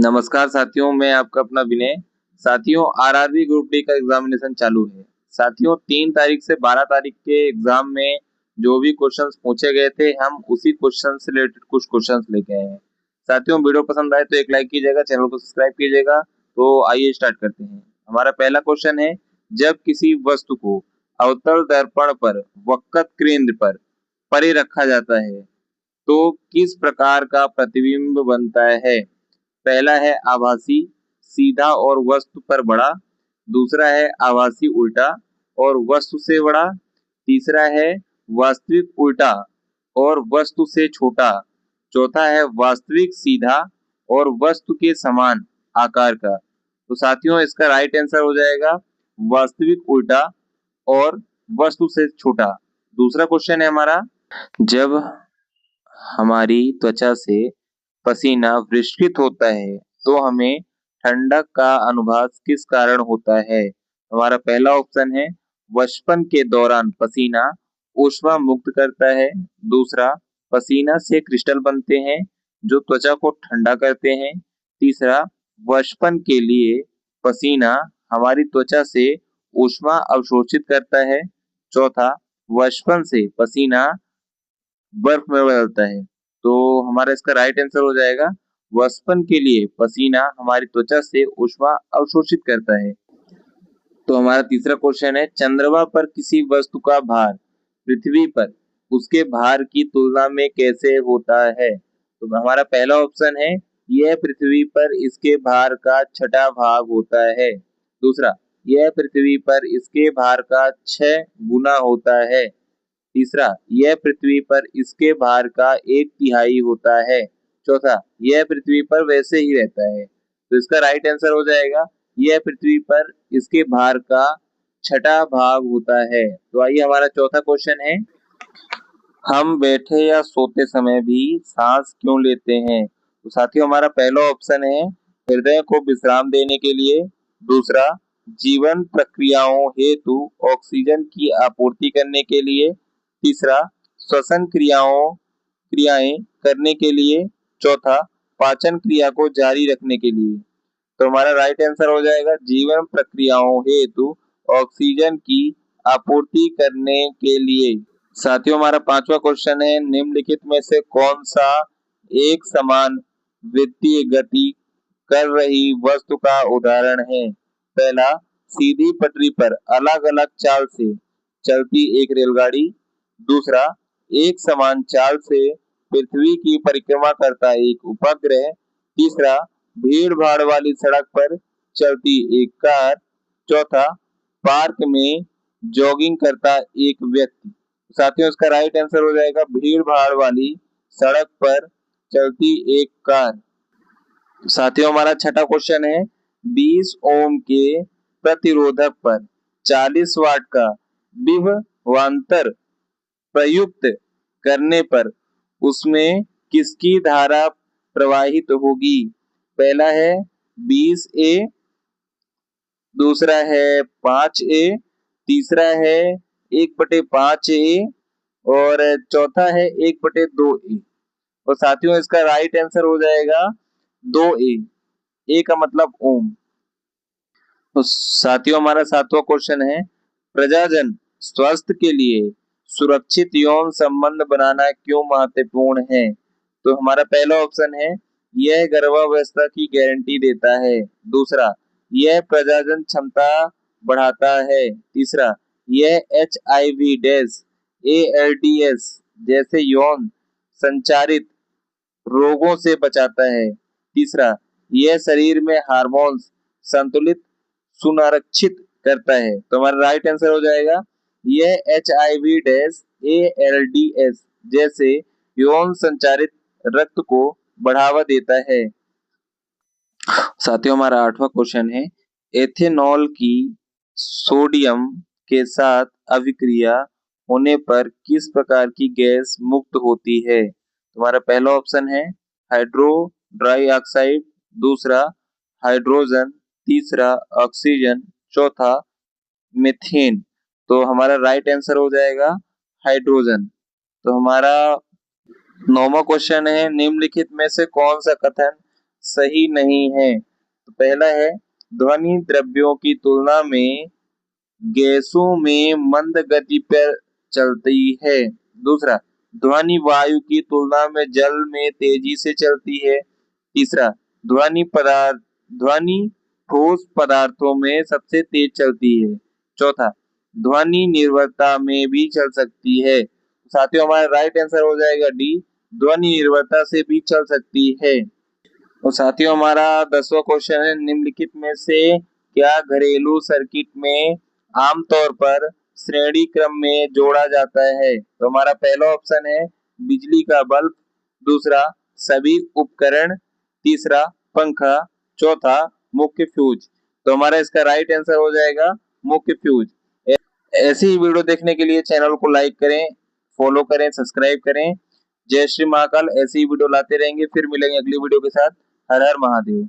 नमस्कार साथियों, मैं आपका अपना विनय। साथियों, आरआरबी ग्रुप डी का एग्जामिनेशन चालू है। साथियों, 3 तारीख से 12 तारीख के एग्जाम में जो भी क्वेश्चंस पूछे गए थे, हम उसी क्वेश्चन से रिलेटेड कुछ क्वेश्चंस लेके आए हैं। साथियों, वीडियो पसंद आए तो एक लाइक कीजिएगा, चैनल को सब्सक्राइब कीजिएगा। तो आइए स्टार्ट करते हैं। हमारा पहला क्वेश्चन है, जब किसी वस्तु को अवतल दर्पण पर वक्रत केंद्र पर परे रखा जाता है तो किस प्रकार का प्रतिबिंब बनता है? पहला है आभासी सीधा और वस्तु पर बड़ा। दूसरा है आभासी उल्टा और वस्तु से बड़ा। तीसरा है वास्तविक उल्टा और वस्तु से छोटा। चौथा है वास्तविक सीधा और वस्तु के समान आकार का। तो साथियों, इसका राइट आंसर हो जाएगा वास्तविक उल्टा और वस्तु से छोटा। दूसरा क्वेश्चन है हमारा, जब हमारी त्वचा से पसीना विसर्जित होता है तो हमें ठंडक का अनुभव किस कारण होता है? हमारा पहला ऑप्शन है, वशपन के दौरान पसीना ऊष्मा मुक्त करता है। दूसरा, पसीना से क्रिस्टल बनते हैं जो त्वचा को ठंडा करते हैं। तीसरा, वशपन के लिए पसीना हमारी त्वचा से ऊष्मा अवशोषित करता है। चौथा, वशपन से पसीना बर्फ में बदलता है। तो हमारा इसका राइट आंसर हो जाएगा, वसपन के लिए पसीना हमारी त्वचा से ऊष्मा अवशोषित करता है। तो हमारा तीसरा क्वेश्चन है, चंद्रमा पर किसी वस्तु का भार पृथ्वी पर उसके भार की तुलना में कैसे होता है? तो हमारा पहला ऑप्शन है, यह पृथ्वी पर इसके भार का 6वां भाग होता है। दूसरा, यह पृथ्वी पर इसके भार का 6 गुना होता है। तीसरा, यह पृथ्वी पर इसके भार का 1/3 होता है। चौथा, यह पृथ्वी पर वैसे ही रहता है। तो इसका राइट आंसर हो जाएगा, यह पृथ्वी पर इसके भार का 6वां भाग होता है। तो आइए, हमारा चौथा क्वेश्चन है, हम बैठे या सोते समय भी सांस क्यों लेते हैं? तो साथियों, हमारा पहला ऑप्शन है, हृदय को विश्राम देने के लिए। दूसरा, जीवन प्रक्रियाओं हेतु ऑक्सीजन की आपूर्ति करने के लिए। तीसरा, श्वसन क्रियाएं करने के लिए। चौथा, पाचन क्रिया को जारी रखने के लिए। तो हमारा राइट आंसर हो जाएगा, जीवन प्रक्रियाओं हेतु ऑक्सीजन की आपूर्ति करने के लिए। साथियों, हमारा पांचवा क्वेश्चन है, निम्नलिखित में से कौन सा एक समान वृत्तीय गति कर रही वस्तु का उदाहरण है? पहला, सीधी पटरी पर अलग अलग चाल से चलती एक रेलगाड़ी। दूसरा, एक समान चाल से पृथ्वी की परिक्रमा करता एक उपग्रह। तीसरा, भीड़ भाड़ वाली सड़क पर चलती एक कार। चौथा, पार्क में जॉगिंग करता एक व्यक्ति। साथियों, इसका राइट आंसर हो जाएगा, भीड़ भाड़ वाली सड़क पर चलती एक कार। साथियों, हमारा छठा क्वेश्चन है, 20 ओम के प्रतिरोधक पर 40 वाट का विभवांतर प्रयुक्त करने पर उसमें किसकी धारा प्रवाहित होगी? पहला है 20A, दूसरा है 5A, तीसरा है 1/5A और चौथा है 1/2A। और साथियों, इसका राइट आंसर हो जाएगा 2A। ए का मतलब ओम। तो साथियों, हमारा सातवां क्वेश्चन है, प्रजनन स्वास्थ्य के लिए सुरक्षित यौन संबंध बनाना क्यों महत्वपूर्ण है? तो हमारा पहला ऑप्शन है, यह गर्भावस्था की गारंटी देता है। दूसरा, यह प्रजनन क्षमता बढ़ाता है। तीसरा, यह HIV डैश ALDS जैसे यौन संचारित रोगों से बचाता है। तीसरा, यह शरीर में हार्मोन्स संतुलित सुरक्षित करता है। तो हमारा राइट आंसर हो जाएगा, यह HIV डैश ALDS जैसे यौन संचारित रक्त को बढ़ावा देता है। साथियों, हमारा आठवां क्वेश्चन है, एथेनॉल की सोडियम के साथ अभिक्रिया होने पर किस प्रकार की गैस मुक्त होती है? तुम्हारा पहला ऑप्शन है, हाइड्रोडाई ऑक्साइड। दूसरा, हाइड्रोजन। तीसरा, ऑक्सीजन। चौथा, मीथेन। तो हमारा राइट आंसर हो जाएगा हाइड्रोजन। तो हमारा 9वां क्वेश्चन है, निम्नलिखित में से कौन सा कथन सही नहीं है। तो पहला है ध्वनि द्रव्यों की तुलना में गैसों में मंद गति पर चलती है। दूसरा, ध्वनि वायु की तुलना में जल में तेजी से चलती है। तीसरा, ध्वनि ठोस पदार्थों में सबसे तेज चलती है। चौथा, ध्वनि निर्भरता में भी चल सकती है। साथियों, हमारा राइट आंसर हो जाएगा डी, ध्वनि निर्भरता से भी चल सकती है। तो साथियों, हमारा 10वां क्वेश्चन है, निम्नलिखित में से क्या घरेलू सर्किट में आमतौर पर श्रेणी क्रम में जोड़ा जाता है? तो हमारा पहला ऑप्शन है बिजली का बल्ब, दूसरा सभी उपकरण, तीसरा पंखा, चौथा मुख्य फ्यूज। तो हमारा इसका राइट आंसर हो जाएगा मुख्य फ्यूज। ऐसी ही वीडियो देखने के लिए चैनल को लाइक करें, फॉलो करें, सब्सक्राइब करें। जय श्री महाकाल। ऐसी ही वीडियो लाते रहेंगे। फिर मिलेंगे अगली वीडियो के साथ। हर हर महादेव।